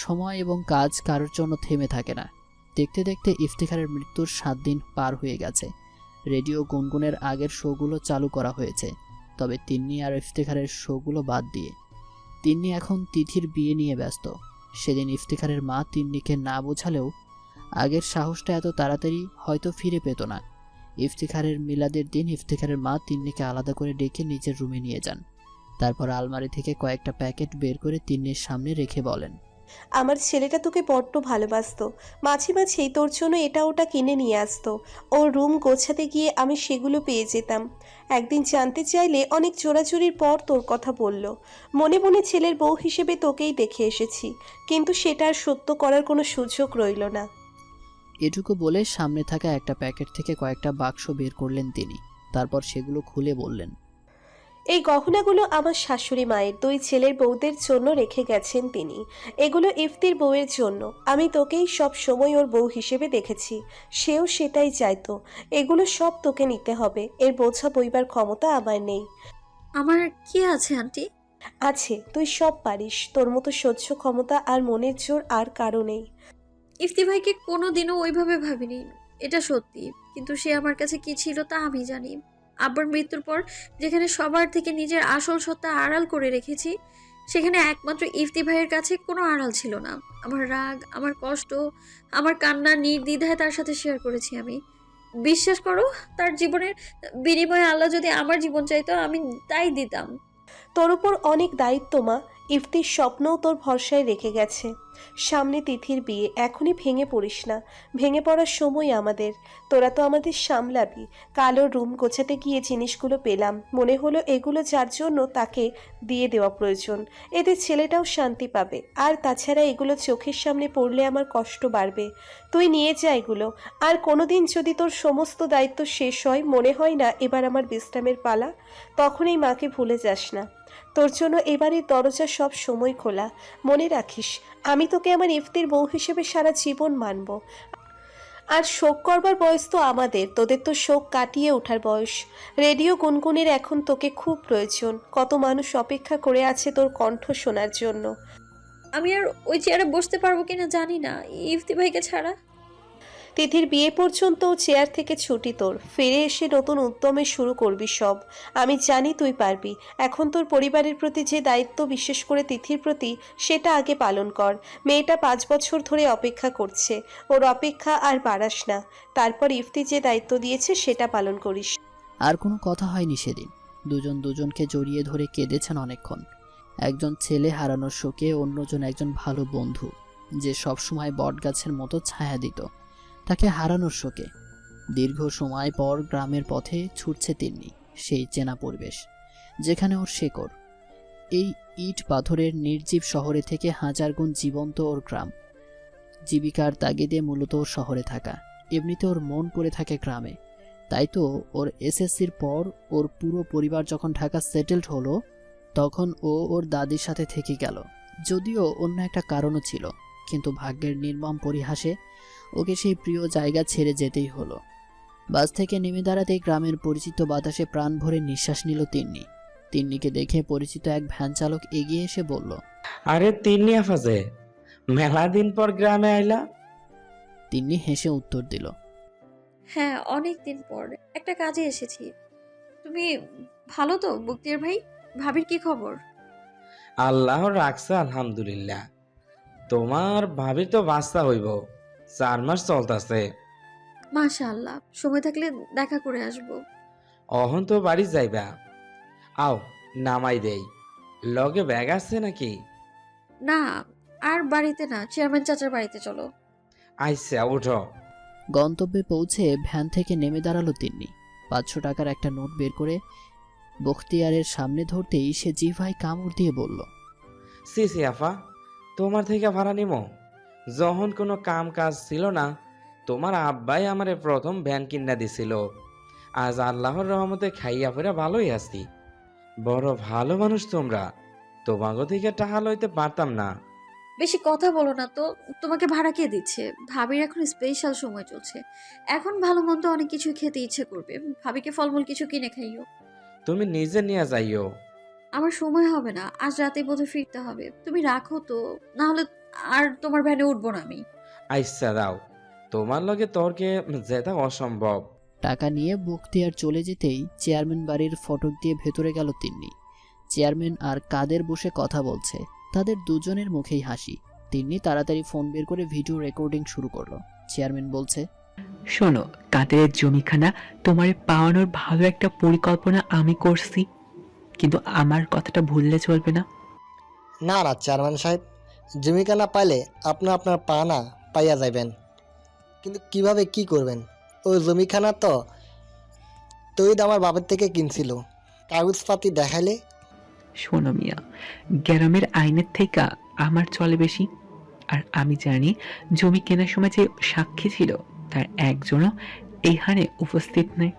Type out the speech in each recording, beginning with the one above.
সময় এবং কাজ কারোর জন্য থেমে থাকে না। দেখতে দেখতে ইফতিখারের মৃত্যুর 7 দিন পার হয়ে গেছে। রেডিও গুনগুনের আগের শোগুলো চালু করা হয়েছে, তবে তিন্নি আর ইফতিখারের শোগুলো বাদ দিয়ে। তিন্নি এখন তিথির বিয়ে নিয়ে ব্যস্ত। সেদিন ইফতিখারের মা তিন্নিকে না বোঝালেও আগের সাহসটা এত তাড়াতাড়ি হয়তো ফিরে পেত না। ইফতিখারের মিলাদের দিন ইফতিখারের মা তিন্নিকে আলাদা করে ডেকে নিজের রুমে নিয়ে যান। তারপর আলমারি থেকে কয়েকটা প্যাকেট বের করে তিন্নির সামনে রেখে বলেন, আমার ছেলেটা তোকে বড্ড ভালোবাসতো। মাঝে মাঝেই তোর জন্য এটা ওটা কিনে নিয়ে আসতো। ওর রুম গোছাতে গিয়ে আমি সেগুলো পেয়ে যেতাম। একদিন জানতে চাইলে অনেক চোরাচুরির পর তোর কথা বলল। মনে মনে ছেলের বউ হিসেবে তোকেই দেখে এসেছি, কিন্তু সেটা আর সত্য করার কোনো সুযোগ রইল না। এটুকু বলে সামনে থাকা একটা প্যাকেট থেকে কয়েকটা বাক্স বের করলেন তিনি। তারপর সেগুলো খুলে বললেন, এই গহনাগুলো আমার শাশুড়ি মায়ের 2 ছেলের বউদের জন্য রেখে গেছেন তিনি। এগুলো ইফতির বউয়ের জন্য। আমি তোকেই সব সময় ওর বউ হিসেবে দেখেছি, সেও সেটাই চাইতো। এগুলো সব তোকে নিতে হবে, এর বোঝা বইবার ক্ষমতা আমার নেই। আমার কি আছে আন্টি? আছে, তুই সব পারিস। তোর মতো সহ্য ক্ষমতা আর মনের জোর আর কারো নেই। ইফতি ভাইকে কোনোদিনও ওইভাবে ভাবিনি, এটা সত্যি। কিন্তু সে আমার কাছে কি ছিল তা আমি জানি। আব্বার মৃত্যুর পর যেখানে সবার থেকে নিজের আসল সত্তা আড়াল করে রেখেছি, সেখানে একমাত্র ইফতি ভাইয়ের কাছে কোনো আড়াল ছিল না। আমার রাগ, আমার কষ্ট, আমার কান্না নির্দ্বিধায় তার সাথে শেয়ার করেছি আমি। বিশ্বাস করো, তার জীবনের বিনিময়ে আল্লাহ যদি আমার জীবন চাইতো, আমি তাই দিতাম। তোর উপর অনেক দায়িত্ব মা। ইফতির স্বপ্নও তোর ভরসায় রেখে গেছে। সামনে তিথির বিয়ে, এখনই ভেঙে পড়িস না। ভেঙে পড়ার সময় আমাদের। তোরা তো আমাদের সামলাবি। কালো রুম গোছাতে গিয়ে জিনিসগুলো পেলাম, মনে হলো এগুলো যার জন্য তাকে দিয়ে দেওয়া প্রয়োজন। এতে ছেলেটাও শান্তি পাবে। আর তাছাড়া এগুলো চোখের সামনে পড়লে আমার কষ্ট বাড়বে। তুই নিয়ে যা এগুলো। আর কোনোদিন যদি তোর সমস্ত দায়িত্ব শেষ হয়, মনে হয় না এবার আমার বিশ্রামের পালা, তখন এই মাকে ভুলে যাস না। তোর জন্য এবারের দরজা সব সময় খোলা। মনে রাখিস, আমি তোকে আমার ইফতির বউ হিসেবে সারা জীবন মানব। আর শোক করবার বয়স তো আমাদের, তোদের তো শোক কাটিয়ে ওঠার বয়স। রেডিও গুনগুনের এখন তোকে খুব প্রয়োজন। কত মানুষ অপেক্ষা করে আছে তোর কণ্ঠ শোনার জন্য। আমি আর ওই চেয়ারে বসতে পারবো কিনা জানি না, ইফতি ভাইকে ছাড়া। তিথির বিয়ে পর্যন্ত চেয়ার থেকে ছুটি তোর। ফিরে এসে নতুন উদ্যমে শুরু করবি সব। আমি জানি তুই পারবি। এখন তোর পরিবারের প্রতি যে দায়িত্ব, বিশেষ করে তিথির প্রতি, সেটা আগে পালন কর। মেয়েটা 5 বছর ধরে অপেক্ষা করছে। ওর অপেক্ষা আর বাড়াস না। তারপর ইফতি যে দায়িত্ব দিয়েছে সেটা পালন করিস। আর কোনো কথা হয়নি সেদিন। দুজন দুজনকে জড়িয়ে ধরে কেঁদেছেন অনেকক্ষণ। একজন ছেলে হারানোর শোকে, অন্যজন একজন ভালো বন্ধু যে সবসময় বটগাছের মতো ছায়া দিত, তাকে হারানোর শোকে। দীর্ঘ সময় পর গ্রামের পথে ছুটছে তিন্নি, সেই চেনা পরিবেশ যেখানে ওর শেকড়। এই ইট পাথরের নির্জীব শহরে থেকে হাজার গুণ জীবন্ত ওর গ্রাম। জীবিকার তাগিদে মূলত ওর শহরে থাকা, এমনিতে ওর মন পড়ে থাকে গ্রামে। তাই তো ওর এসএসসির পর ওর পুরো পরিবার যখন ঢাকা সেটেলড হলো, তখন ও ওর দাদির সাথে থেকে গেল। যদিও অন্য একটা কারণও ছিল, কিন্তু ভাগ্যের নির্মম পরিহাসে ওকে সেই প্রিয় জায়গা ছেড়ে যেতেই হলো। বাস থেকে নেমে দাঁড়াতেই গ্রামের পরিচিত বাতাসে প্রাণ ভরে নিঃশ্বাস নিল তিন্নি। তিন্নিকে দেখে পরিচিত এক ভ্যান চালক এগিয়ে এসে বলল, আরে তিন্নি আফাজে, মেলা দিন পর গ্রামে আইলা। তিন্নি হেসে উত্তর দিল, হ্যাঁ, অনেক দিন পর একটা কাজে এসেছি। তুমি ভালো তো বক্তিয়ার ভাই? ভাবির কি খবর? আল্লাহর রাখছে আলহামদুলিল্লাহ। তোমার ভাবি তো বাচ্চা হইব, 4 মাস চলতেছে। মাশাআল্লাহ, সময় থাকলে দেখা করে আসবো। অহন তো বাড়ি যাইবা? আও, নামাই দেই। লগে ব্যাগ আছে নাকি? না, আর বাড়িতে না, চেয়ারম্যান চাচার বাড়িতে চলো। আইসা উঠো। গন্তব্যে পৌঁছে ভ্যান থেকে নেমে দাঁড়ালো তিন্নি। 500 টাকার একটা নোট বের করে বখতিয়ারের সামনে ধরতেই সে জিভায় কামড় দিয়ে বলল, সি আফা, তোমার থেকে ভাড়া নিমো? যখন কোনো কাম কাজ ছিল না, তোমার আব্বাই আমারে প্রথম ভ্যান কিনা দিছিল। আজ আল্লাহর রহমতে খাইয়া পড়া ভালোই আছি। বড় ভালো মানুষ তোমরা, তোমাকে থেকে টাকা লইতে পারতাম না। বেশি কথা বলো না তো। তোমাকে ভাড়া কে দিচ্ছে? ভাবির এখন স্পেশাল সময় চলছে, এখন ভালো মন্দ অনেক কিছু খেতে ইচ্ছে করবে। ভাবিকে ফলমূল কিছু কিনে খাইও। তুমি নিজে নিয়ে যাইও। আমার সময় হবে না, আজ রাতে বোধহয় ফিরতে হবে। তুমি রাখো তো, না হলে আর তোমার ভ্যানে উঠবো না আমি। আইসা দাও, তোমার লগে তর্কে যেটা অসম্ভব। টাকা নিয়ে বখতিয়ার চলে যেতেই চেয়ারম্যান বাড়ির ফটক দিয়ে ভেতরে গেল তিন্নি। চেয়ারম্যান আর কাদের বসে কথা বলছে, তাদের দুজনের মুখেই হাসি। তিন্নি তাড়াতাড়ি ফোন বের করে ভিডিও রেকর্ডিং শুরু করলো। চেয়ারম্যান বলছে, শোনো, কাদের জমিখানা তোমার পাওয়ানোর ভালো একটা পরিকল্পনা আমি করছি, কিন্তু আমার কথাটা ভুললে চলবে না। না না চেয়ারম্যান সাহেব, জমিখানা পাইলে আপনি আপনার পাওনা পাইয়া যাবেন, কিন্তু কিভাবে কি করবেন? ওই জমিখানা তো তৈদ আমার বাবার থেকে কিনছিল, কাগজপাতি দেখাইলে। শোনো মিয়া, গ্রামের আইনের থেকে আমার চলে বেশি। আর আমি জানি জমি কেনার সময় যে সাক্ষী ছিল তার একজনও এই হারে উপস্থিত নেই।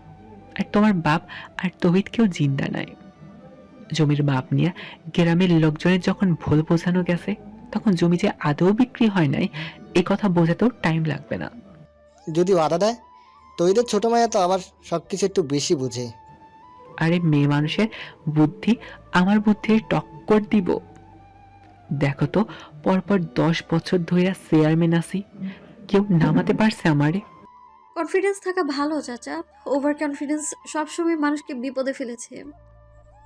আর তোমার বাপ আর তহিদ কেউ জিন্দা নাই। জমির মাপ নিয়ে গ্রামের লোকজনের যখন ভুল বোঝানো গেছে, তখন জমি যে আদৌ বিক্রি হয় নাই এ কথা বোঝাতেও টাইম লাগবে না। যদি বাধা দেয়, তৈদের ছোটো মায়া তো আবার সব কিছু একটু বেশি বুঝে। আরে মেয়ে মানুষের বুদ্ধি আমার বুদ্ধির টক্কর দিব। দেখো তো, পরপর 10 বছর ধরে চেয়ারম্যান আছি, কেউ নামাতে পারছে আমারে? কনফিডেন্স থাকা ভালো চাচা, ওভার কনফিডেন্স সবসময় মানুষকে বিপদে ফেলেছে।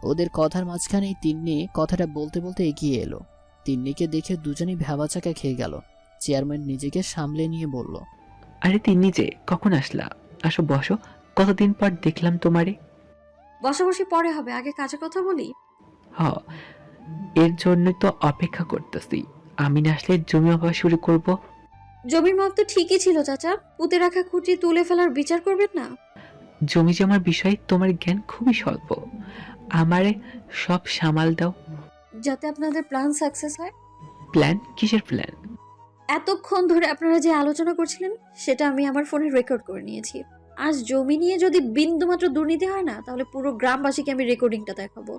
ওদের কথার মাঝখানেই তিন্নি কথাটা বলতে বলতে এগিয়ে এলো। তিন্নিকে দেখে দুজনেই ভ্যাবাচাকা খেয়ে গেল। চেয়ারম্যান নিজেকে সামলে নিয়ে বলল, আরে তিনি যে কখন আসলা? আসো বসো, কতদিন পর দেখলাম তোমারে। বসাবসি পরে হবে, আগে কাজের কথা বলি। হ, এর জন্যই তো অপেক্ষা করতেছি। আমি না আসলে জমি মাপা শুরু করব। জমির মাপ তো ঠিকই ছিল চাচা, পুঁতে রাখা খুঁটি তুলে ফেলার বিচার করবেন না। জমি জমার বিষয়ে তোমার জ্ঞান খুবই স্বল্প। আমারে সব সামাল দাও। যাতে আপনাদের প্ল্যান সাকসেস হয়। প্ল্যান? কিসের প্ল্যান? এতক্ষণ ধরে আপনারা যে আলোচনা করছিলেন সেটা আমি আমার ফোনে রেকর্ড করে নিয়েছি। আজ জমি নিয়ে যদি বিন্দুমাত্র দুর্নীতি হয় না, তাহলে পুরো গ্রামবাসীকে আমি রেকর্ডিংটা দেখাবো।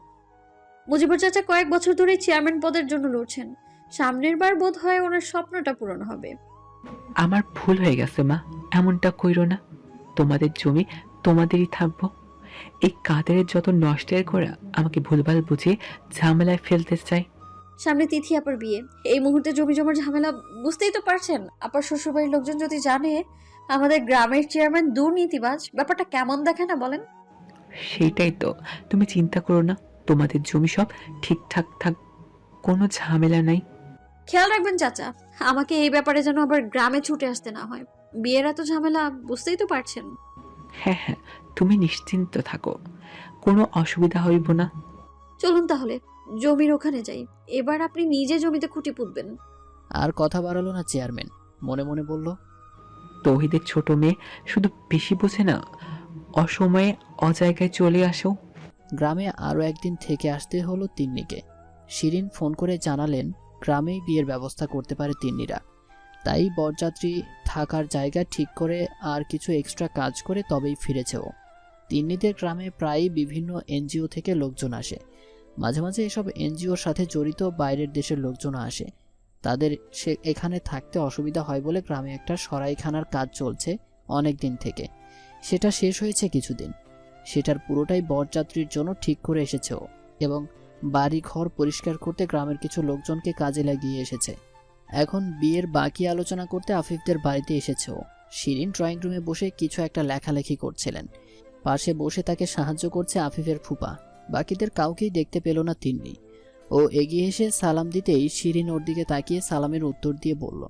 মুজিবুর চাচা কয়েক বছর ধরে চেয়ারম্যান পদের জন্য লড়ছেন। সামনের বার বোধ হয় ওনার স্বপ্নটা পূরণ হবে। আমার ভুল হয়ে গেছে মা, এমনটা কইরো না। তোমাদের জমি তোমাদেরই থাকবো। এই কাদের যত নষ্টের করা আমাকে ভুলভাল বুঝিয়ে ঝামেলায় ফেলতে চাই। সামনে তিথি আপার বিয়ে, এই মুহূর্তে জমি জমার ঝামেলা বুঝতেই তো পারছেন। আপার শ্বশুরবাড়ির লোকজন যদি জানে আমাদের গ্রামের চেয়ারম্যান দুর্নীতিবাজ, ব্যাপারটা কেমন দেখে না বলেন? সেইটাই তো, তুমি চিন্তা করো না, তোমাদের জমি সব ঠিকঠাক থাক, কোনো ঝামেলা নাই। খেয়াল রাখবেন চাচা, আমাকে এই ব্যাপারে যেন আবার গ্রামে ছুটে আসতে না হয়। বিয়ের এত ঝামেলা বুঝতেই তো পারছেন। হ্যাঁ হ্যাঁ, তুমি নিশ্চিন্ত থাকো, কোনো অসুবিধা হইব না। চলুন তাহলে জমির ওখানে যাই। এবার আপনি নিজে জমিতে খুঁটি পুঁতবেন। আর কথা বাড়ালো না চেয়ারম্যান। মনে মনে বলল, তৌহিদের ছোট মেয়ে শুধু বেশি বোঝে না, অসময়ে অজায়গায় চলে আসো। গ্রামে আরও একদিন থেকে আসতে হলো তিন্নিকে। শিরিন ফোন করে জানালেন গ্রামেই বিয়ের ব্যবস্থা করতে পারে তিন্নিরা। তাই বরযাত্রী থাকার জায়গা ঠিক করে আর কিছু এক্সট্রা কাজ করে তবেই ফিরেছে ও। তিন্নিদের গ্রামে প্রায়ই বিভিন্ন এনজিও থেকে লোকজন আসে। মাঝে মাঝে এসব এনজিওর সাথে জড়িত বাইরের দেশের লোকজনও আসে। তাদের এখানে থাকতে অসুবিধা হয় বলে গ্রামে একটা সরাইখানার কাজ চলছে অনেক দিন থেকে। সেটা শেষ হয়েছে কিছুদিন। সেটার পুরোটাই বরযাত্রীর জন্য ঠিক করে এসেছে ও, এবং বাড়ি ঘর পরিষ্কার করতে গ্রামের কিছু লোকজনকে কাজে লাগিয়ে এসেছে। এখন বিয়ের বাকি আলোচনা করতে আফিফদের বাড়িতে এসেছে ও। শিরিন ড্রয়িং রুমে বসে কিছু একটা লেখালেখি করছিলেন। পাশে বসে তাকে সাহায্য করছে আফিফের ফুপা। বাকিদের কাউকেই দেখতে পেল না তিন্নি। ও এগিয়ে এসে সালাম দিতেই শিরিন ওর দিকে তাকিয়ে সালামের উত্তর দিয়ে বলল,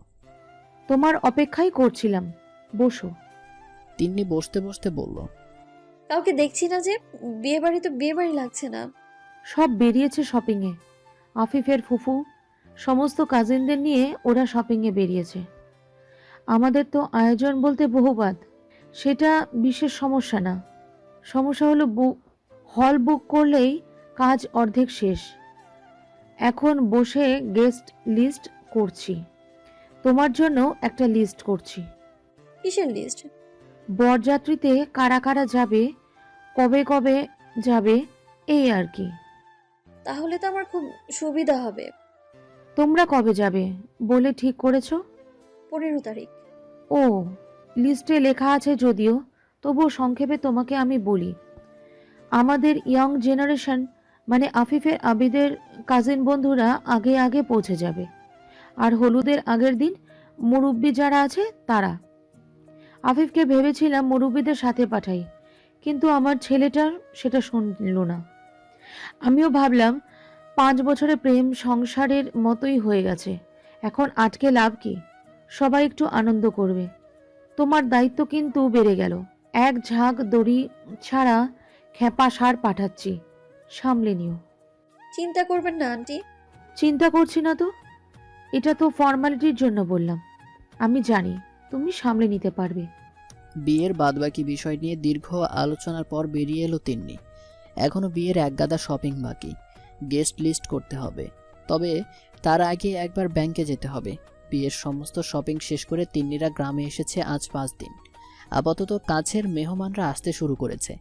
তোমার অপেক্ষাই করছিলাম, বসো। তিন্নি বসতে বসতে বলল, কাউকে দেখছি না যে, বিয়ে বাড়ি তো বিয়ে বাড়ি লাগছে না। সব বেরিয়েছে শপিংয়ে। আফিফের ফুফু সমস্ত কাজিনদের নিয়ে ওরা শপিংয়ে বেরিয়েছে। আমাদের তো আয়োজন বলতে বহুবাদ, সেটা বিশেষ সমস্যা না। সমস্যা হলো হল বুক করলেই কাজ অর্ধেক শেষ। এখন বসে গেস্ট লিস্ট করছি। তোমার জন্য একটা লিস্ট করছি। কিসের লিস্ট? বরযাত্রীতে কারা কারা যাবে, কবে কবে যাবে, এই আর কি। তাহলে তো আমার খুব সুবিধা হবে। তোমরা কবে যাবে বলে ঠিক করেছো? 15 তারিখ। ও, লিস্টে লেখা আছে যদিও, তবুও সংক্ষেপে তোমাকে আমি বলি। আমাদের ইয়ং জেনারেশন মানে আফিফের আবিদের কাজিন বন্ধুরা আগে আগে পৌঁছে যাবে। আর হলুদের আগের দিন মুরব্বি যারা আছে তারা। আফিফকে ভেবেছিলাম মুরব্বিদের সাথে পাঠাই, কিন্তু আমার ছেলেটার সেটা শুনল না। আমিও ভাবলাম 5 বছরের প্রেম সংসারের মতোই হয়ে গেছে, এখন আটকে লাভ কি? সবাই একটু আনন্দ করবে। তোমার দায়িত্ব কিন্তু বেড়ে গেল। এক ঝাঁক দড়ি ছাড়া খেপা সার পাঠাচ্ছি, সামলে নিও। চিন্তা করবেন না আন্টি। চিন্তা করছি না তো, এটা তো ফর্মালিটির জন্য বললাম। আমি জানি তুমি সামলে নিতে পারবে। বিয়ের বাদবাকি বিষয় নিয়ে দীর্ঘ আলোচনার পর বেরিয়ে এলো তিন্নি। এখনও বিয়ের একগাদা শপিং বাকি, গেস্ট লিস্ট করতে হবে। তবে তার আগে একবার ব্যাংকে যেতে হবে। বিয়ের সমস্ত শপিং শেষ করে তিন্নিরা গ্রামে এসেছে আজ 5 দিন। আপাতত কাছের মেহমানরা আসতে শুরু করেছে।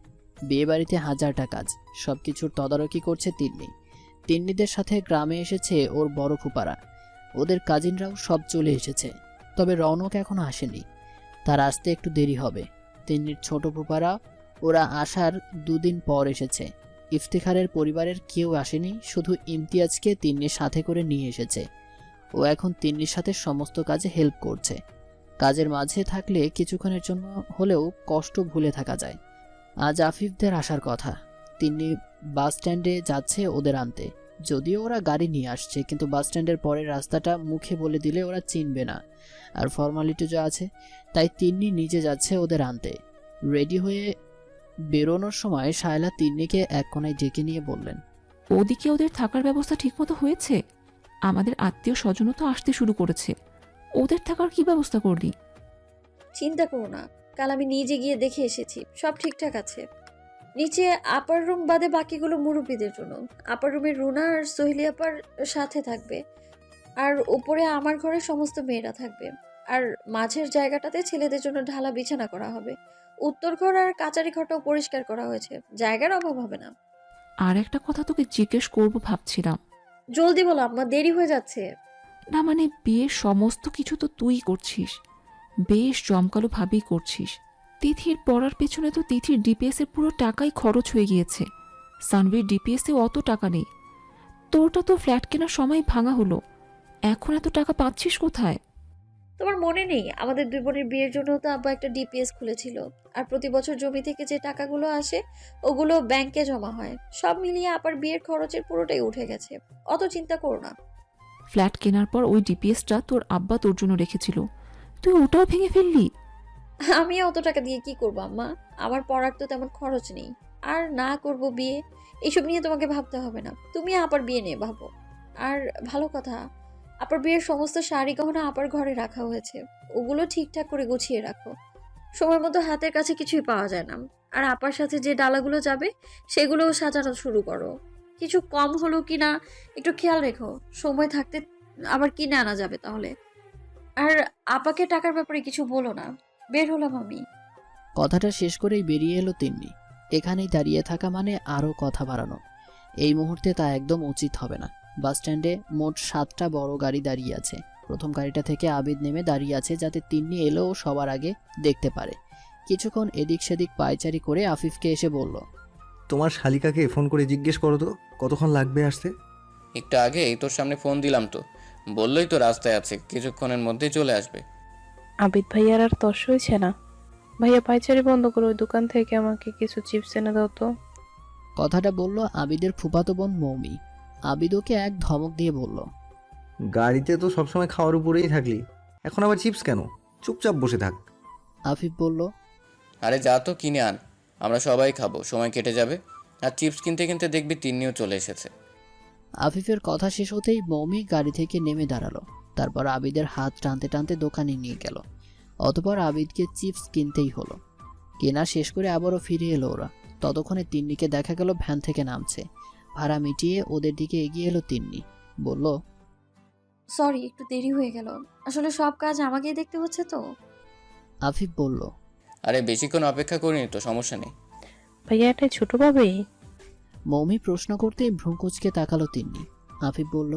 বিয়েবাড়িতে হাজারটা কাজ, সব কিছুর তদারকি করছে তিন্নি। তিন্নিদের সাথে গ্রামে এসেছে ওর বড় ফুপারা, ওদের কাজিনরাও সব চলে এসেছে। তবে রৌনক এখনো আসেনি, তার আসতে একটু দেরি হবে। তিন্নির ছোট ফুপারা ওরা আসার 2 দিন পর এসেছে। ইফতিখারের পরিবারের কেউ আসেনি, শুধু ইমতিয়াজকে তিন্নির সাথে করে নিয়ে এসেছে। ও এখন তিন্নির সাথে সমস্ত কাজে হেল্প করছে। কাজের মাঝে থাকলে কিছুক্ষণের জন্য হলেও কষ্ট ভুলে থাকা যায়। আজ আফিফদের আসার কথা। তিন্নি বাস স্ট্যান্ডে যাচ্ছে ওদের আনতে। যদিও ওরা গাড়ি নিয়ে আসছে, কিন্তু বাস স্ট্যান্ডের পরের রাস্তাটা মুখে বলে দিলে ওরা চিনবে না, আর ফর্মালিটি যা আছে, তাই তিন্নি নিজে যাচ্ছে ওদের আনতে। রেডি হয়ে বেরোনোর সময় শায়লা তিন্নিকে এক কোণায় ডেকে নিয়ে বললেন, ওদিকে ওদের থাকার ব্যবস্থা ঠিকমতো হয়েছে? আমাদের আত্মীয় স্বজনও তো আসতে শুরু করেছে, ওদের থাকার কি ব্যবস্থা করলি? চিন্তা করো না, কাল আমি নিজে গিয়ে দেখে এসেছি, সব ঠিকঠাক আছে। নিচে আপার রুম বাদে বাকিগুলো মুরব্বীদের জন্য। আপার রুমে রুনা আর সোহেলি আপার সাথে থাকবে, আর উপরে আমার ঘরে সমস্ত মেয়েরা থাকবে। আর মাঝের জায়গাটাতে ছেলেদের জন্য ঢালা বিছানা করা হবে। উত্তর ঘর আর কাচারি ঘরটাও পরিষ্কার করা হয়েছে, জায়গার অভাব হবে না। আর একটা কথা তোকে জিজ্ঞেস করব ভাবছিলাম। জলদি বলো আম্মা, দেরি হয়ে যাচ্ছে। না মানে বিয়ের সমস্ত কিছু তো তুই করছিস, বেশ জমকালো ভাবেই করছিস। তিথির পড়ার পেছনে তো তিথির ডিপিএস এর পুরো টাকাই খরচ হয়ে গিয়েছে। সানভির ডিপিএস এ অত টাকা নেই। তোরটা তো ফ্ল্যাট কেনার সময় ভাঙা হলো, এখন এত টাকা পাচ্ছিস কোথায়? তোমার মনে নেই আমাদের 2 বোনের বিয়ের জন্য তো আব্বা একটা ডিপিএস খুলেছিল, আর প্রতি বছর জমি থেকে যে টাকাগুলো আসে ওগুলো ব্যাংকে জমা হয়। সব মিলিয়ে আপার বিয়ের খরচের পুরোটাই উঠে গেছে, অত চিন্তা করো না। ফ্ল্যাট কেনার পর ওই ডিপিএসটা তোর আব্বা তোর জন্য রেখেছিল, তুই ওটাও ভেঙে ফেললি? আমি অত টাকা দিয়ে কি করবো আম্মা, আমার পড়ার তো তেমন খরচ নেই। আর না করব বিয়ে, এইসব নিয়ে তোমাকে ভাবতে হবে না। তুমি আপার বিয়ে নিয়ে ভাবো। আর ভালো কথা, আপার বিয়ের সমস্ত শাড়ি গহনা আপার ঘরে রাখা হয়েছে, ওগুলো ঠিকঠাক করে গুছিয়ে রাখো। সময় মতো হাতের কাছে কিছুই পাওয়া যায় না। আর আপার সাথে যে ডালাগুলো যাবে সেগুলোও সাজানো শুরু করো। কিছু কম হলো কি না একটু খেয়াল রেখো, সময় থাকতে আবার কিনে আনা যাবে তাহলে। আর আপাকে টাকার ব্যাপারে কিছু বলো না। বের হলাম আমি। কথাটা শেষ করেই বেরিয়ে এলো তিন্নি। এখানেই দাঁড়িয়ে থাকা মানে আরও কথা বাড়ানো। এই মুহূর্তে তা একদম উচিত হবে না। বাস স্ট্যান্ডে মোট 7টা বড় গাড়ি দাঁড়িয়ে আছে। প্রথম গাড়িটা থেকে আবিদ নেমে দাঁড়িয়ে আছে, যাতে তিন্নি এলেও সবার আগে দেখতে পারে। কিছুক্ষণ এদিক সেদিক পায়চারি করে আফিফকে এসে বলল, তোমার শালিকাকে ফোন করে জিজ্ঞেস করো তো কতক্ষণ লাগবে আসতে। একটু আগেই তোর সামনে ফোন দিলাম তো, বললোই তো রাস্তায় আছে, কিছুক্ষণের মধ্যেই চলে আসবে। আবিদ ভাইয়ার আর তস হয়েছে না? ভাইয়া পাইচারি বন্ধ করে ওই দোকান থেকে আমাকে কিছু চিপস এনে দাও তো। কথাটা বলল আবিদের ফুফাতো বোন মৌমি। আবিদ ওকে এক ধমক দিয়ে বলল, গাড়িতে তো সবসময় খাওয়ার উপরেই থাকলি, এখন আবার চিপস কেন? চুপচাপ বসে থাক। আফিফ বলল, আরে যা তো কিনে আন, আমরা সবাই খাবো, সময় কেটে যাবে। আর চিপস কিনতে কিনতে দেখবি তিন্নিও চলে এসেছে। আফিফের কথা শেষ হতেই মৌমি গাড়ি থেকে নেমে দাঁড়ালো। তারপর আবিদের হাত টানতে টানতে দোকানে নিয়ে গেল। অতপর আবিদকে চিপস কিনতেই হলো। কেনা শেষ করে আবারও ফিরে এলো ওরা। ততক্ষণে তিন্নিকে দেখা গেল ভ্যান থেকে নামছে। ভাড়া মিটিয়ে ওদের দিকে এগিয়ে এলো তিন্নি। বলল, সরি, একটু দেরি হয়ে গেল, আসলে সব কাজ আমাকেই দেখতে হচ্ছে তো। আফিফ বলল, আরে বেশিক্ষণ অপেক্ষা করিনি তো, সমস্যা নেই। ভাইয়া এটাই ছোট ভাবেই। মৌমি প্রশ্ন করতেই ভ্রুকুচকে তাকালো তিন্নি। আফিফ বলল,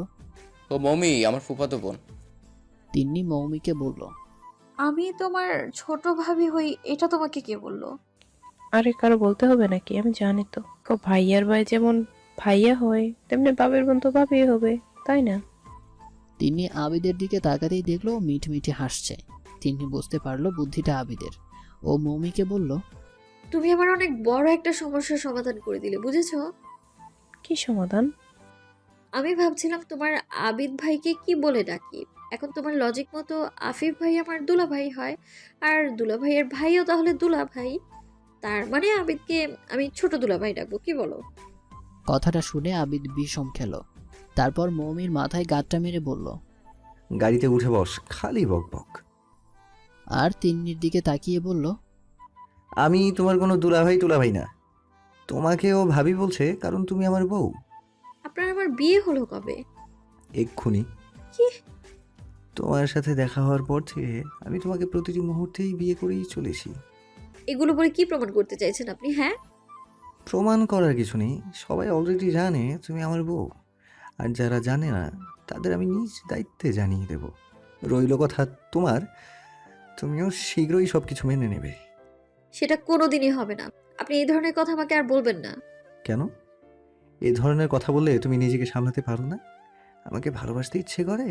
ও মৌমি আমার ফুফাতো বোন। তিন্নি মৌমিকে বলল, আমি তোমার ছোট ভাবি হই, এটা তোমাকে কে বললো? আরে কারো বলতে হবে নাকি, আমি জানি তো। ভাইয়ার ভাই যেমন ভাইয়া হয় তেমনি বাবের বোন তো ভাবি হবে, তাই না? তিনি আবিদের দিকে তাকাতেই দেখলো ও মিটমিটে হাসছে। তিনি বুঝতে পারলো বুদ্ধিটা আবিদের। ও মৌমিকে বলল, তুমি আমার অনেক বড় একটা সমস্যার সমাধান করে দিলে, বুঝেছো? কি সমাধান? আমি ভাবছিলাম তোমার আবিদ ভাইকে কি বলে ডাকি। এখন তোমার লজিক মতো আফিফ ভাই আমার দুলা ভাই হয়, আর দুলা ভাইয়ের ভাইও তাহলে দুলা ভাই। তার মানে আবিদকে আমি ছোট দুলা ভাই ডাকবো, কি বলো? কথাটা শুনে আবিদ বিষম খেল। তারপর মৌমির মাথায় গাঁটটা মেরে বলল, গাড়িতে উঠে বস, খালি বক বক। আর তিন্নির দিকে তাকিয়ে বলল, আমি তোমার কোনো দুলাভাই না। তোমাকেও ভাবি বলছে কারণ তুমি আমার বউ। আপনার আমার বিয়ে হলো কবে? এক্ষুনি। কি? তোমার সাথে দেখা হওয়ার পর থেকে আমি তোমাকে প্রতিটি মুহূর্তেই বিয়ে করেই চলেছি। এগুলো বলে কি প্রমাণ করতে চাইছেন আপনি? হ্যাঁ, প্রমাণ করার কিছু নেই, সবাই অলরেডি জানে তুমি আমার বউ। আর যারা জানে না তাদের আমি নিজ দায়িত্বে জানিয়ে দেব। রইল কথা তোমার, তুমিও শীঘ্রই সব কিছু মেনে নেবে। সেটা কোনোদিনই হবে না। আপনি এই ধরনের কথা আমাকে আর বলবেন না। কেন? এই ধরনের কথা বললে তুমি নিজেকে সামলাতে পারো না? আমাকে ভালোবাসতে ইচ্ছে করে?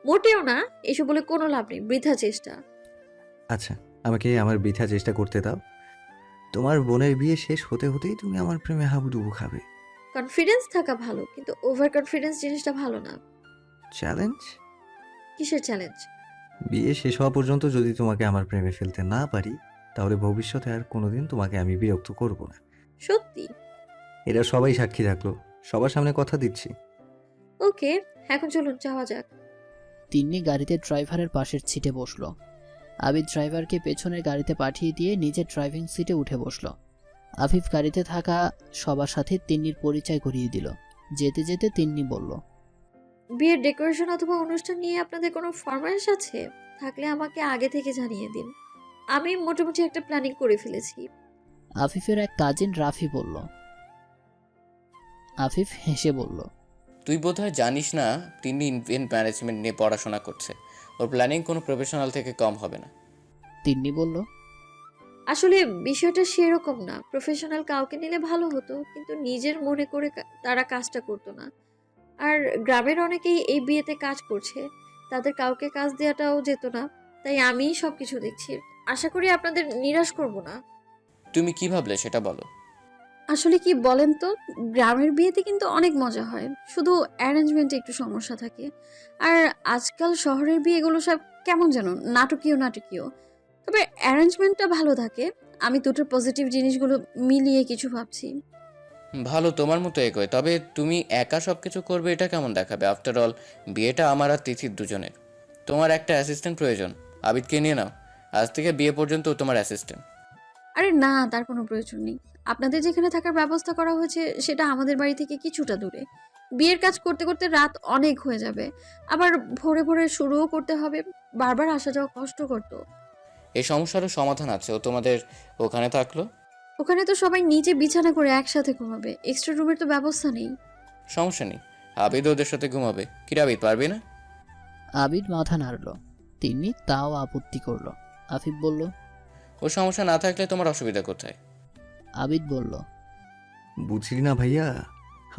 মোটেও না, এসব বলে কোনো লাভ নেই, বৃথা চেষ্টা। আচ্ছা, আমাকে আমার বৃথা চেষ্টা করতে দাও। তোমার বোনের বিয়ে শেষ হতে হতেই তুমি আমার প্রেমে হাবুডুবু খাবে। কনফিডেন্স থাকা ভালো, কিন্তু ওভার কনফিডেন্স জিনিসটা ভালো না। চ্যালেঞ্জ? কিসের চ্যালেঞ্জ? বিয়ে শেষ হওয়া পর্যন্ত যদি তোমাকে আমার প্রেমে ফেলতে না পারি, তাহলে ভবিষ্যতে আর কোনোদিন তোমাকে আমি বিরক্ত করব না। সত্যি? এরা সবাই সাক্ষী থাকলো, সবার সামনে কথা দিচ্ছি। ওকে, এখন চলুন যাওয়া যাক। তিন্নি গাড়িতে ড্রাইভারের পাশের সিটে বসলো। আবিদ ড্রাইভারকে পেছনের গাড়িতে পাঠিয়ে দিয়ে নিজের ড্রাইভিং সিটে উঠে বসলো। আফিফ গাড়িতে থাকা সবার সাথে তিন্নির পরিচয় করিয়ে দিল। যেতে যেতে তিন্নি বলল, বিয়ের ডেকোরেশন অথবা অনুষ্ঠান নিয়ে আপনাদের কোনো ফরমাইশ আছে? থাকলে আমাকে আগে থেকে জানিয়ে দিন। আমি মোটামুটি একটা প্ল্যানিং করে ফেলেছি। আফিফের এক কাজিন রাফি বলল। আফিফ হেসে বলল, তুই বোধহয় জানিস না তিনি ইভেন্ট ম্যানেজমেন্ট নিয়ে পড়াশোনা করছে। ওর প্ল্যানিং কোনো প্রফেশনাল থেকে কম হবে না। তিন্নি বলল, আসলে বিষয়টা সেরকম না। প্রফেশনাল কাউকে নিলে ভালো হতো, কিন্তু নিজের মনে করে তারা কাজটা করতো না। আর গ্রামের অনেকেই এই বিয়েতে কাজ করছে, তাদের কাউকে কাজ দেওয়াটাও যেত না। তাই আমিই সবকিছু দেখছি। আশা করি আপনাদের নিরাশ করব না। তুমি কি ভাবলে সেটা বলো। আসলে কি বলেন তো, গ্রামের বিয়েতে কিন্তু অনেক মজা হয়, শুধু অ্যারেঞ্জমেন্টে একটু সমস্যা থাকে। আর আজকাল শহরের বিয়েগুলো সব কেমন যেন নাটকীয়। তবে অ্যারেঞ্জমেন্টটা ভালো থাকে। আমি দুটোর পজিটিভ জিনিসগুলো মিলিয়ে কিছু ভাবছি। ভালো, তোমার মতো এগোয়। তবে তুমি একা সব কিছু করবে এটা কেমন দেখাবে? আফটার অল বিয়েটা আমার আর তিথির দুজনের। তোমার একটা অ্যাসিস্ট্যান্ট প্রয়োজন। আবিদকে নিয়ে নাও, আজ থেকে বিয়ে পর্যন্ত ও তোমার অ্যাসিস্ট্যান্ট। আরে না, তার কোনো প্রয়োজন নেই। আপনাদের যেখানে থাকার ব্যবস্থা করা হয়েছে সেটা আমাদের বাড়ি থেকে কিছুটা দূরে। বিয়ের কাজ করতে করতে রাত অনেক হয়ে যাবে, আবার ভোরে ভোরে শুরুও করতে হবে। বারবার আসা যাওয়া কষ্ট করতো। এই সমস্যারও সমাধান আছে। ও তোমাদের ওখানে থাকলো। ওখানে তো সবাই নিচে বিছানা করে একসাথে ঘুমাবে, এক্সট্রা রুমের তো ব্যবস্থা নেই। সমস্যা নেই, আবিদ ওদের সাথে ঘুমাবে। কি রে আবিদ, পারবি না? আবিদ মাথা নাড়ল। তিন্নি তাও আপত্তি করলো। আফিফ বলল, ও সমস্যা না থাকলে তোমার অসুবিধা কোথায়? আবিদ বলল, বুঝলি না ভাইয়া,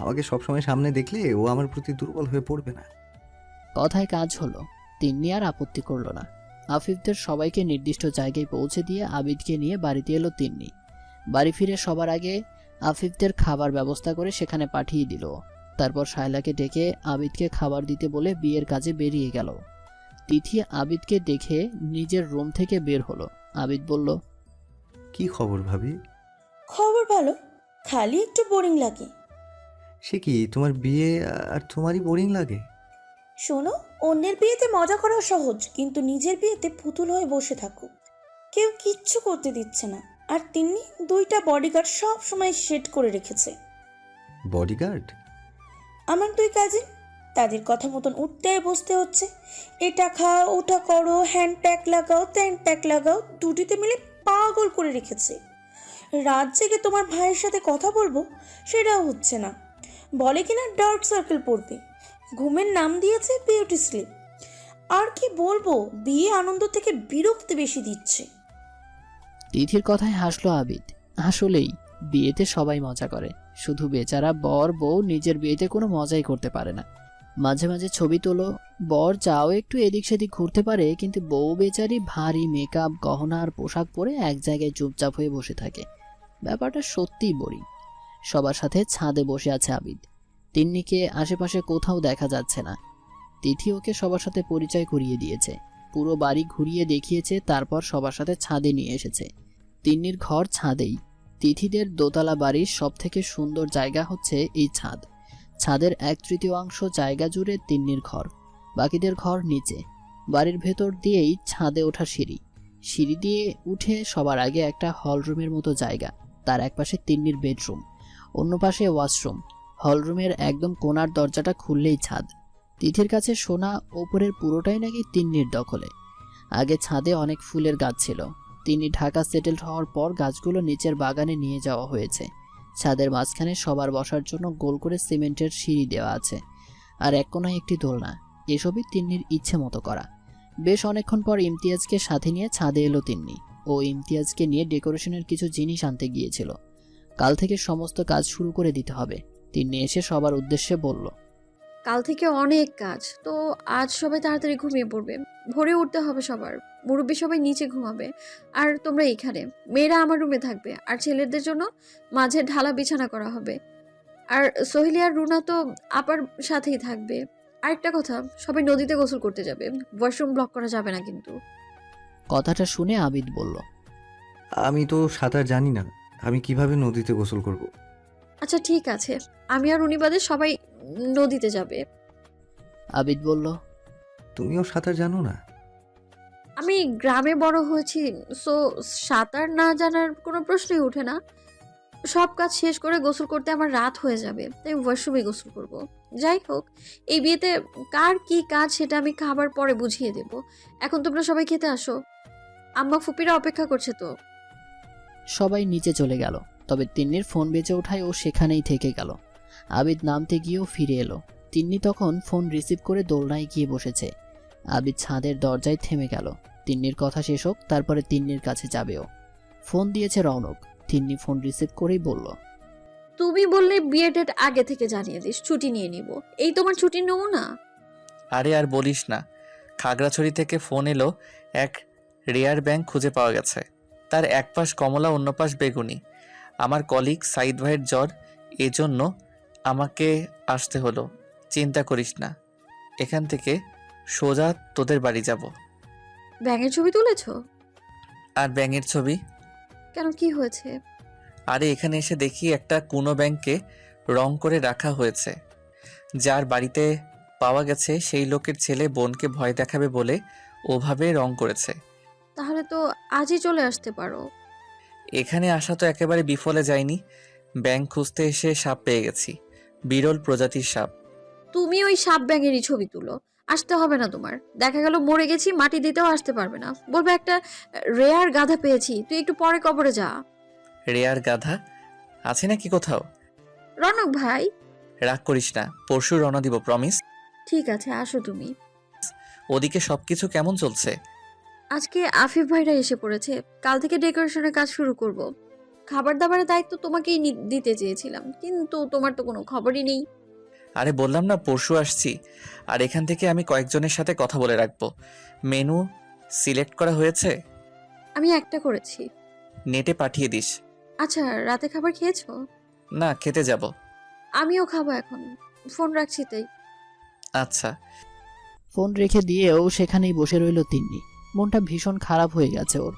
আমাকে সবসময় সামনে দেখলে ও আমার প্রতি দুর্বল হয়ে পড়বে না। কথায় কাজ হলো। তিন্নি আর আপত্তি করলো না। আফিফদের সবাইকে নির্দিষ্ট জায়গায় পৌঁছে দিয়ে আবিদকে নিয়ে বাড়িতে এলো তিন্নি। বাড়ি ফিরে সবার আগে আফিফদের খাবার ব্যবস্থা করে সেখানে পাঠিয়ে দিল। তারপর শায়লাকে ডেকে আবিদকে খাবার দিতে বলে বিয়ের কাজে বেরিয়ে গেল। তিথি আবিদকে দেখে নিজের রুম থেকে বের হলো। আবিদ বলল, কি খবর ভাবি? খবর ভালো, খালি একটু বোরিং লাগে। সে কি, তোমার বিয়ে আর তোমারই বোরিং লাগে? শোনো, অন্যের বিয়েতে মজা করা সহজ, কিন্তু নিজের বিয়েতে পুতুল হয়ে বসে থাকো। কেউ কিচ্ছু করতে দিচ্ছে না। আর তিনি দুইটা বডিগার্ড সব সময় সেট করে রেখেছে। বডিগার্ড? আমার দুই কাজিন, তাদের কথা মতন উঠতে বসতে হচ্ছে। এটা খাও, ওটা করো, হ্যান্ড প্যাক লাগাও, ত্যান প্যাক লাগাও, দুটিতে মিলে পাগল করে রেখেছে। রাত জেগে তোমার ভাইয়ের সাথে কথা বলবো, সেটাও হচ্ছে না। বলে কিনা ডার্ক সার্কেল পড়বে। ঘুমের নাম দিয়েছে বিউটি স্লিপ। আর কি বলবো, বিয়ে আনন্দ থেকে বিরক্তি বেশি দিচ্ছে। তিথির কথায় হাসলো আবিদ। আসলেই বিয়েতে সবাই মজা করে, শুধু বেচারা বর বউ নিজের বিয়েতে কোনো মজাই করতে পারে না। মাঝে মাঝে ছবি তোলো, বর চাও একটু এদিক সেদিক ঘুরতে পারে, কিন্তু বউ বেচারি ভারী মেকআপ গহনা আর পোশাক পরে এক জায়গায় চুপচাপ হয়ে বসে থাকে। ব্যাপারটা সত্যিই বোরিং। সবার সাথে ছাদে বসে আছে আবিদ। তিন্নিকে আশেপাশে কোথাও দেখা যাচ্ছে না। তিথি ওকে সবার সাথে পরিচয় করিয়ে দিয়েছে, পুরো বাড়ি ঘুরিয়ে দেখিয়েছে, তারপর সবার সাথে ছাদে নিয়ে এসেছে। তিন্নির ঘর ছাদেই। তিথিদের দোতলা বাড়ির সব থেকে সুন্দর জায়গা হচ্ছে এই ছাদ। ছাদের 1/3 জায়গা জুড়ে তিন্নির ঘর, বাকিদের ঘর নিচে। বাড়ির ভেতর দিয়েই ছাদে ওঠা সিঁড়ি। সিঁড়ি দিয়ে উঠে সবার আগে একটা হলরুমের মতো জায়গা, তার একপাশে তিন্নির বেডরুম, অন্য পাশে ওয়াশরুম। হলরুমের একদম কোণার দরজাটা খুললেই ছাদ। তিথির কাছে শোনা ওপরের পুরোটাই নাকি তিন্নির দখলে। আগে ছাদে অনেক ফুলের গাছ ছিল, তিন্নি ঢাকা সেটেলড হওয়ার পর গাছগুলো নিচের বাগানে নিয়ে যাওয়া হয়েছে। ছাদের মাঝখানে সবার বসার জন্য গোল করে সিমেন্টের সিঁড়ি দেওয়া আছে, আর এক কোনায় একটি দোলনা। এসবই তিন্নির ইচ্ছে মতো করা। বেশ অনেকক্ষণ পর ইমতিয়াজকে সাথে নিয়ে ছাদে এলো তিন্নি। ও ইমতিয়াজকে নিয়ে ডেকোরেশনের কিছু জিনিস আনতে গিয়েছিল। কাল থেকে সমস্ত কাজ শুরু করে দিতে হবে। তিন্নি এসে সবার উদ্দেশ্যে বলল, কাল থেকে অনেক কাজ, তো আজ সবাই তাড়াতাড়ি ঘুমিয়ে পড়বে। ভোরে উঠতে হবে সবার। মুরব্বী সবাই নিচে ঘুমাবে, আর তোমরা এখানে। মেয়েরা আমার রুমে থাকবে, আর ছেলেদের জন্য মাঝে ঢালা বিছানা করা হবে। আর সোহেলি আর রুনা তো আপার সাথেই থাকবে। আরেকটা কথা, সবাই নদীতে গোসল করতে যাবে, ওয়াশরুম ব্লক করা যাবে না কিন্তু। কথাটা শুনে আবিদ বলল, আমি তো সাঁতার জানি না, আমি কিভাবে নদীতে গোসল করব? আচ্ছা ঠিক আছে, আমি আর উনি বাদে সবাই নদীতে যাবে। আবিদ বলল, তুমিও সাঁতার জানো না? আমি গ্রামে বড় হয়েছি, সো সাঁতার না জানার কোনো প্রশ্নই ওঠে না। সব কাজ শেষ করে গোসল করতে আমার রাত হয়ে যাবে, তাই ওয়াশরুমে গোসল করব। যাই হোক, এই বিয়েতে কার কি কাজ সেটা আমি খাবার পরে বুঝিয়ে দেব। এখন তোমরা সবাই খেতে আসো, আম্মা ফুপিরা অপেক্ষা করছে তো। সবাই নিচে চলে গেল। তবে তিন্নির ফোন বেজে ওঠায় ও সেখানেই থেকে গেল। আবিদ নামতে গিয়েও ফিরে এলো। তিন্নি তখন ফোন রিসিভ করে দোলনায় গিয়ে বসেছে। আবিদ ছাদের দরজায় থেমে গেল। তিন্নির কথা শেষ হোক, তারপরে তিন্নির কাছে যাবেও। ফোন দিয়েছে রৌনক। তিন্নি ফোন রিসিভ করেই বলল, তুমি বললে বিয়ে ডেট আগে থেকে জানিয়ে দিস, ছুটি নিয়ে নিব। এই তোমার ছুটির নমুনা? আরে আর বলিস না, খাগড়াছড়ি থেকে ফোন এলো, এক রেয়ার ব্যাংক খুঁজে পাওয়া গেছে। তার এক পাশ কমলা, অন্য পাশ বেগুনি। আমার কলিগ সাইদ ভাইয়ের জ্বর, এজন্য আমাকে আসতে হলো। চিন্তা করিস না, এখান থেকে সোজা তোদের বাড়ি যাব। ব্যাঙের ছবি তুলেছো? আর ব্যাঙের ছবি? কেন, কি হয়েছে? আরে এখানে এসে দেখি একটা কুনো ব্যাংকে রং করে রাখা হয়েছে। যার বাড়িতে পাওয়া গেছে সেই লোকের ছেলে বোনকে ভয় দেখাবে বলে ওভাবে রং করেছে। তাহলে তো আজই চলে আসতে পারো। এখানে আসা তো একেবারে বিফলে যায়নি। ব্যাংক খুঁজতে এসে সাপ পেয়ে গেছি, বিরল প্রজাতির সাপ। তুমি ওই সাপ ব্যাঙেরই ছবি তুলো, আসতে হবে না তোমার। দেখা গেল মরে গেছি, মাটি দিতেও আসতে পারবে না। বলবে একটা রেয়ার গাধা পেয়েছি, তুই একটু পরে কবরে যা। রেয়ার গাধা আছে নাকি কোথাও? রনক ভাই, রাগ করিস না, পরশু রওনা দিব, প্রমিস। ঠিক আছে, আসো তুমি। ওদিকে সবকিছু কেমন চলছে? আজকে আফিফ ভাইরা এসে পড়েছে, কাল থেকে ডেকোরেশনের কাজ শুরু করব। খাবার দাবারের দায়িত্ব তোমাকেই দিতে চেয়েছিলাম, কিন্তু তোমার তো কোনো খবরই নেই। আরে বললাম না পরশু আসছি। আর এখান থেকে আমি কয়েকজনের সাথে কথা বলে রাখবো। মেনু সিলেক্ট করা হয়েছে? আমি একটা করেছি। নেটে পাঠিয়ে দিস। আচ্ছা, রাতে খাবার খেয়েছো? না, খেতে যাব। আমিও খাবো এখন, ফোন রাখছি তাই। আচ্ছা। ফোন রেখে দিয়েও সেখানেই বসে রইল তিন্নি। মনটা ভীষণ খারাপ হয়ে গেছে ওর।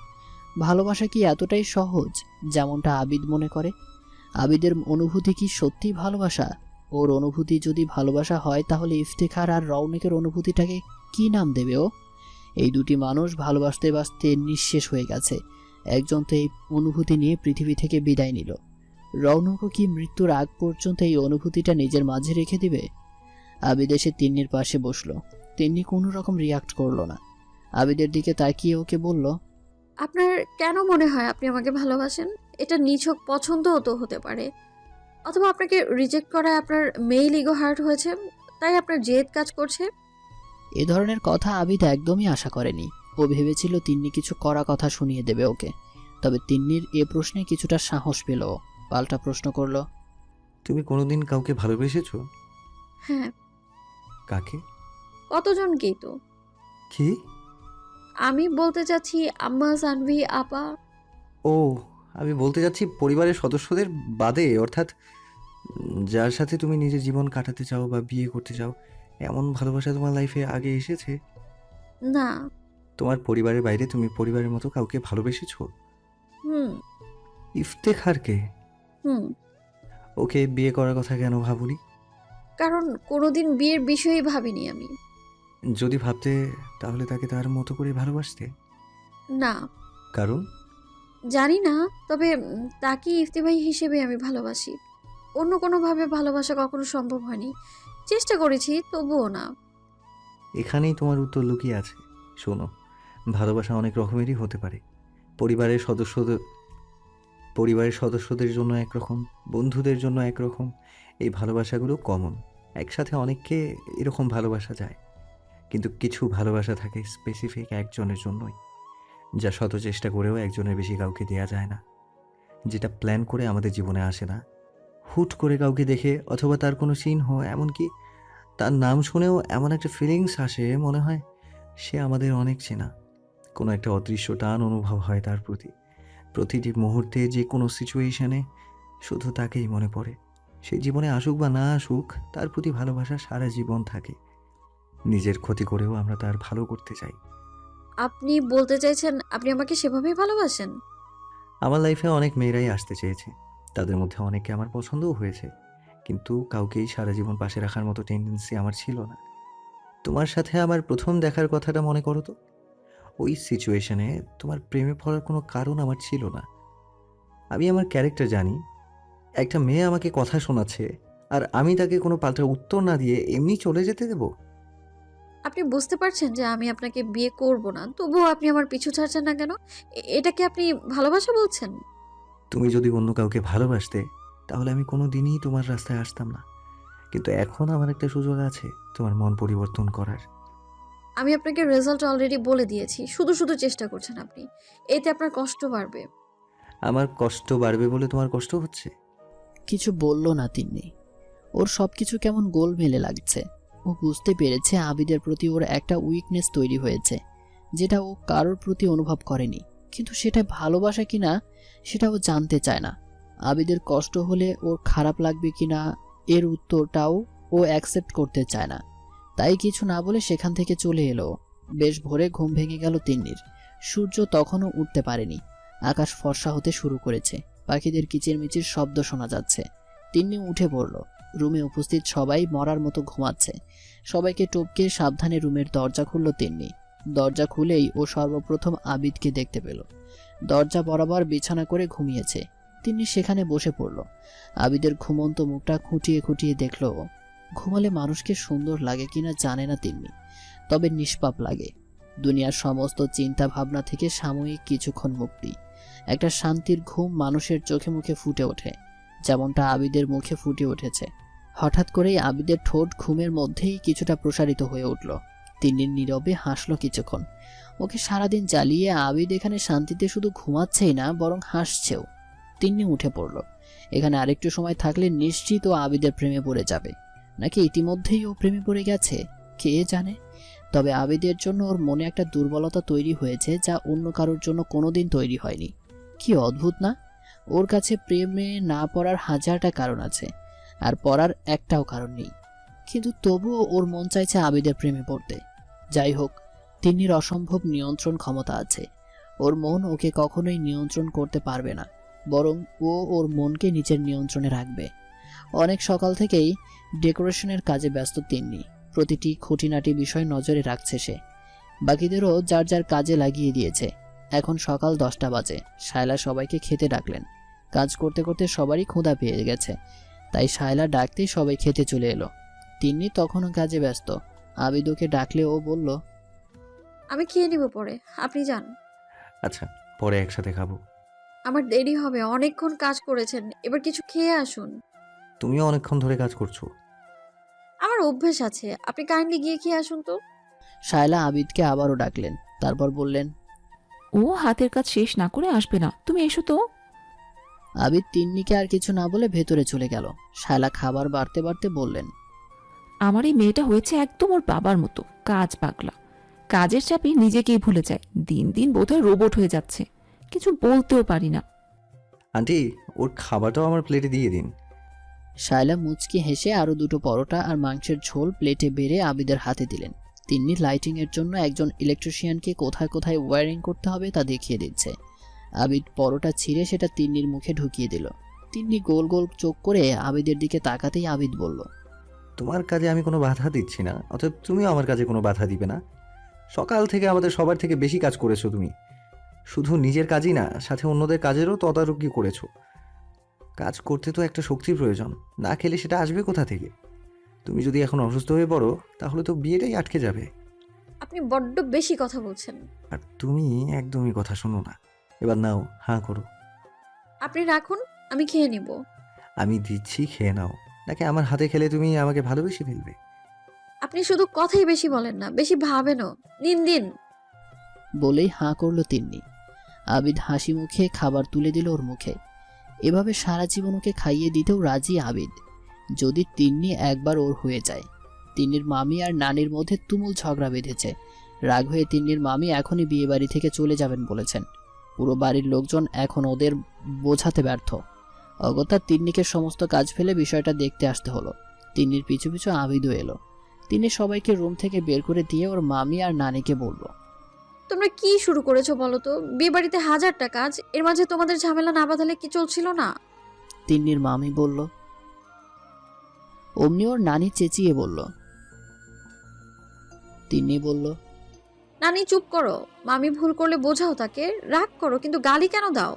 ভালোবাসা কি এতটাই সহজ যেমনটা আবিদ মনে করে? আবিদের অনুভূতি কি সত্যি ভালোবাসা? ওর অনুভূতি যদি ভালোবাসা হয়, তাহলে ইফতেখার আর রৌনকের অনুভূতিটাকে কি নাম দেবে ও? এই দুটি মানুষ ভালোবাসতে বাসতে নিঃশেষ হয়ে গেছে। একজন তো এই অনুভূতি নিয়ে পৃথিবী থেকে বিদায় নিল। রৌনকও কি মৃত্যুর আগ পর্যন্ত এই অনুভূতিটা নিজের মাঝে রেখে দিবে? আবিদ এসে তিন্নির পাশে বসলো। তিন্নি কোনো রকম রিয়াক্ট করলো না। আবিদের দিকে তাকিয়ে ওকে বলল, আপনার কেন মনে হয় আপনি আমাকে ভালোবাসেন? এটা নিছক পছন্দও তো হতে পারে, অথবা আপনাকে রিজেক্ট করায় আপনার মেইল ইগো হার্ট হয়েছে, তাই আপনার জেদ কাজ করছে। এ ধরনের কথা আবিদ একদমই আশা করেনি। ও ভেবেছিল তিন্নি কিছু কড়া কথা শুনিয়ে দেবে ওকে। তবে তিন্নির এ প্রশ্নে কিছুটা সাহস পেল। পাল্টা প্রশ্ন করল, তুমি কোনোদিন কাউকে ভালোবেসেছো? হ্যাঁ। কাকে? কতজনকেই তো। কি? আমি বলতে চাচ্ছি আম্মা, সানভি, আপা। ও, আমি বলতে যাচ্ছি পরিবারের সদস্যদের বাদে, অর্থাৎ যার সাথে তুমি নিজের জীবন কাটাতে চাও বা বিয়ে করতে চাও, এমন ভালোবাসা তোমার লাইফে আগে এসেছে? না। তোমার পরিবারের বাইরে তুমি পরিবারের মতো কাউকে ভালোবেসেছো? হুম। ইফতেখারকে? হুম। ওকে বিয়ে করার কথা কেন ভাবুনি? কারণ কোনোদিন বিয়ের বিষয়েই ভাবিনি আমি। যদি ভাবতে, তাহলে তাকে তার মতো করে ভালোবাসতে। না। কারণ? জানি না, তবে তাকে ইফতি ভাই হিসেবে আমি ভালোবাসি। অন্য কোনোভাবে ভালোবাসা কখনো সম্ভব হয়নি। চেষ্টা করেছি, তবুও না। এখানেই তোমার উত্তর লুকিয়ে আছে। শোনো, ভালোবাসা অনেক রকমেরই হতে পারে। পরিবারের সদস্যদের জন্য একরকম, বন্ধুদের জন্য একরকম। এই ভালোবাসাগুলো কমন, একসাথে অনেককে এরকম ভালোবাসা যায়। কিন্তু কিছু ভালোবাসা থাকে স্পেসিফিক একজনের জন্যই, যা শত চেষ্টা করেও একজনের বেশি কাউকে দেয়া যায় না, যেটা প্ল্যান করে আমাদের জীবনে আসে না। হুট করে কাউকে দেখে অথবা তার কোনো চিহ্ন, এমনকি তার নাম শুনেও এমন একটা ফিলিংস আসে, মনে হয় সে আমাদের অনেক চেনা। কোনো একটা অদৃশ্য টান অনুভব হয় তার প্রতি। প্রতিটি মুহূর্তে, যে কোনো সিচুয়েশনে শুধু তাকেই মনে পড়ে। সে জীবনে আসুক বা না আসুক, তার প্রতি ভালোবাসা সারা জীবন থাকে। নিজের ক্ষতি করেও আমরা তার ভালো করতে চাই। আপনি বলতে চাইছেন আপনি আমাকে সেভাবেই ভালোবাসেন? আমার লাইফে অনেক মেয়েরাই আসতে চেয়েছে, তাদের মধ্যে অনেককে আমার পছন্দও হয়েছে, কিন্তু কাউকেই সারা জীবন পাশে রাখার মতো টেন্ডেন্সি আমার ছিল না। তোমার সাথে আমার প্রথম দেখার কথাটা মনে করো তো। ওই সিচুয়েশনে তোমার প্রেমে পড়ার কোনো কারণ আমার ছিল না। আমি আমার ক্যারেক্টার জানি। একটা মেয়ে আমাকে কথা শোনাচ্ছে, আর আমি তাকে কোনো পাল্টা উত্তর না দিয়ে এমনি চলে যেতে দেব? আপনি বুঝতে পারছেন যে আমি আপনাকে বিয়ে করব না, তবুও আপনি আমার পিছু ছাড়ছেন না কেন? এটাকে আপনি ভালোবাসা বলছেন? তুমি যদি অন্য কাউকে ভালোবাসতে, তাহলে আমি কোনো দিনই তোমার রাস্তায় আসতাম না। কিন্তু এখন আমার একটা সুযোগ আছে তোমার মন পরিবর্তন করার। আমি আপনাকে রেজাল্ট অলরেডি বলে দিয়েছি, শুধু শুধু চেষ্টা করছেন আপনি। এতে আপনার কষ্ট বাড়বে। আমার কষ্ট বাড়বে বলে তোমার কষ্ট হচ্ছে? কিছু বলল না তিন্নি। ওর সব কিছু কেমন গোলমেলে লাগছে। ও বুঝতে পেরেছে আবিদের প্রতি ওর একটা উইকনেস তৈরি হয়েছে, যেটা ও কারোর প্রতি অনুভব করেনি। কিন্তু সেটা ভালোবাসা কিনা সেটা ও জানতে চায় না। আবিদের কষ্ট হলে ওর খারাপ লাগবে কিনা এর উত্তরটাও ও অ্যাকসেপ্ট করতে চায় না। তাই কিছু না বলে সেখান থেকে চলে এলো। বেশ ভোরে ঘুম ভেঙে গেল তিন্নির। সূর্য তখনও উঠতে পারেনি। আকাশ ফর্সা হতে শুরু করেছে। পাখিদের কিচিরমিচির শব্দ শোনা যাচ্ছে। তিন্নি উঠে পড়ল। রুমে উপস্থিত সবাই মরার মতো ঘুমাচ্ছে। সবাইকে টপকে সাবধানে রুমের দরজা খুলল তিন্নি। দরজা খুলেই ও সর্বপ্রথম আবিদকে দেখতে পেল। দরজা বরাবর বিছানা করে ঘুমিয়েছে। তিন্নি সেখানে বসে পড়ল। আবিদের ঘুমন্ত মুখটা খুঁটিয়ে খুঁটিয়ে দেখল ও। ঘুমালে মানুষকে সুন্দর লাগে কিনা জানে না তিন্নি, তবে নিষ্পাপ লাগে। দুনিয়ার সমস্ত চিন্তা ভাবনা থেকে সাময়িক কিছুক্ষণ মুক্তি, একটা শান্তির ঘুম মানুষের চোখে মুখে ফুটে ওঠে, যেমনটা আবিদের মুখে ফুটে উঠেছে। হঠাৎ করেই আবিদের ঠোঁট ঘুমের মধ্যেই কিছুটা প্রসারিত হয়ে উঠল। তিন্নি নীরবে হাসল কিছুক্ষণ। ওকে সারাদিন জ্বালিয়ে আবিদ এখানে শান্তিতে শুধু ঘুমাচ্ছেই না, বরং হাসছেও। তিন্নি উঠে পড়ল। এখানে আরেকটু সময় থাকলে নিশ্চিত ও আবিদের প্রেমে পড়ে যাবে, নাকি ইতিমধ্যেই ও প্রেমে পড়ে গেছে কে জানে। তবে আবিদের জন্য ওর মনে একটা দুর্বলতা তৈরি হয়েছে, যা অন্য কারোর জন্য কোনোদিন তৈরি হয়নি। কি অদ্ভুত না? ওর কাছে প্রেমে না পড়ার হাজারটা কারণ আছে, আর পড়ার একটাও কারণ নেই, কিন্তু তবুও ওর মন চাইছে আবিদের প্রেমে পড়তে। যাই হোক, তিন্নির অসম্ভব নিয়ন্ত্রণ ক্ষমতা আছে। ওর মন ওকে কখনোই নিয়ন্ত্রণ করতে পারবে না, বরং ও ওর মনকে নিজের নিয়ন্ত্রণে রাখবে। অনেক সকাল থেকেই ডেকোরেশনের কাজে ব্যস্ত তিন্নি। প্রতিটি খুঁটিনাটি বিষয় নজরে রাখছে সে। বাকিদেরও যার যার কাজে লাগিয়ে দিয়েছে। এখন সকাল 10টা বাজে। শায়লা সবাইকে খেতে ডাকলেন। কাজ করতে করতে সবারই ক্ষুধা পেয়ে গেছে, তাই শায়লা ডাকতেই সবাই খেতে চলে এলো। তিন্নি তখনও কাজে ব্যস্ত। আবিদ ওকে ডাকলে ও বলল, আমি খেয়ে নিব পরে, আপনি যান। আচ্ছা, পরে একসাথে খাবো। আমার দেরি হবে, অনেকক্ষণ কাজ করেছেন, এবার কিছু খেয়ে আসুন। তুমিও অনেকক্ষণ ধরে কাজ করছো। আমার অভ্যেস আছে, আপনি কাইন্ডলি গিয়ে খেয়ে আসুন তো। শায়লা আবিদকে আবারও ডাকলেন। তারপর বললেন, ও হাতের কাজ শেষ না করে আসবে না, তুমি এসো তো। আবিদ তিন্নিকে আর কিছু না বলে ভেতরে চলে গেল। শায়লা খাবার বাড়তে বাড়তে বললেন, আমার এই মেয়েটা হয়েছে একদম ওর বাবার মতো, কাজ পাগলা। কাজের চাপে নিজেকেই ভুলে যায়, দিন দিন বোধহয় রোবট হয়ে যাচ্ছে, কিছু বলতেও পারি না। আন্টি, ওর খাবারটাও আমার প্লেটে দিয়ে দিন। শায়লা মুচকি হেসে আরও দুটো পরোটা আর মাংসের ঝোল প্লেটে বেড়ে আবিদের হাতে দিলেন। তিন্নি লাইটিংয়ের জন্য একজন ইলেকট্রিশিয়ানকে কোথায় কোথায় ওয়্যারিং করতে হবে তা দেখিয়ে দিচ্ছে। আবিদ পরোটা ছিঁড়ে সেটা তিন্নির মুখে ঢুকিয়ে দিল। তিন্নি গোল গোল চোখ করে আবিদের দিকে তাকাতেই আবিদ বলল, তোমার কাজে আমি কোনো বাধা দিচ্ছি না, অতএব তুমিও আমার কাজে কোনো বাধা দিবে না। সকাল থেকে আমাদের সবার থেকে বেশি কাজ করেছো তুমি। শুধু নিজের কাজই না, সাথে অন্যদের কাজেরও তদারকি করেছো। কাজ করতে তো একটা শক্তির প্রয়োজন, না খেলে সেটা আসবে কোথা থেকে? তুমি যদি এখন অসুস্থ হয়ে পড়ো তাহলে তো বিয়েটাই আটকে যাবে। আপনি বড্ড বেশি কথা বলছেন। আর তুমি একদমই কথা শোনো না। এবার নাও, হাঁ করো। আপনি রাখুন, আমি খেয়ে নিব। আমি দিচ্ছি, খেয়ে নাও। নাকি আমার হাতে খেলে তুমি আমাকে ভালোবেসে ফেলবে? আপনি শুধু কথাই বেশি বলেন না, বেশি ভাবেনও। নিন দিন। বলেই হাঁ করলো তিন্নি। আবিদ হাসি মুখে খাবার তুলে দিল ওর মুখে। এভাবে সারা জীবন ওকে খাইয়ে দিতেও রাজি আবিদ, যদি তিন্নি একবার ওর হয়ে যায়। তিন্নির মামি আর নানির মধ্যে তুমুল ঝগড়া বেঁধেছে। রাগ হয়ে তিন্নির মামি এখনই বিয়ে বাড়ি থেকে চলে যাবেন বলেছেন। পুরো বাড়ির লোকজন এখন ওদের বোঝাতে ব্যর্থ। অগত্যা তিন্নিকে সমস্ত কাজ ফেলে বিষয়টা দেখতে আসতে হলো। তিন্নির পিছু পিছু আবিদও এলো। তিনি সবাইকে রুম থেকে বের করে দিয়ে ওর মামি আর নানিকে বলল, তোমরা কি শুরু করেছো বলো তো? বিয়ে বাড়িতে হাজারটা কাজ, এর মাঝে তোমাদের ঝামেলা না বাঁধালে কি চলছিল না? তিন্নির মামি বলল। অমনি ওর নানি চেঁচিয়ে বলল। তিন্নি বলল, নানি চুপ করো, মামি ভুল করলে বোঝাও তাকে, রাগ করো কিন্তু গালি কেন দাও?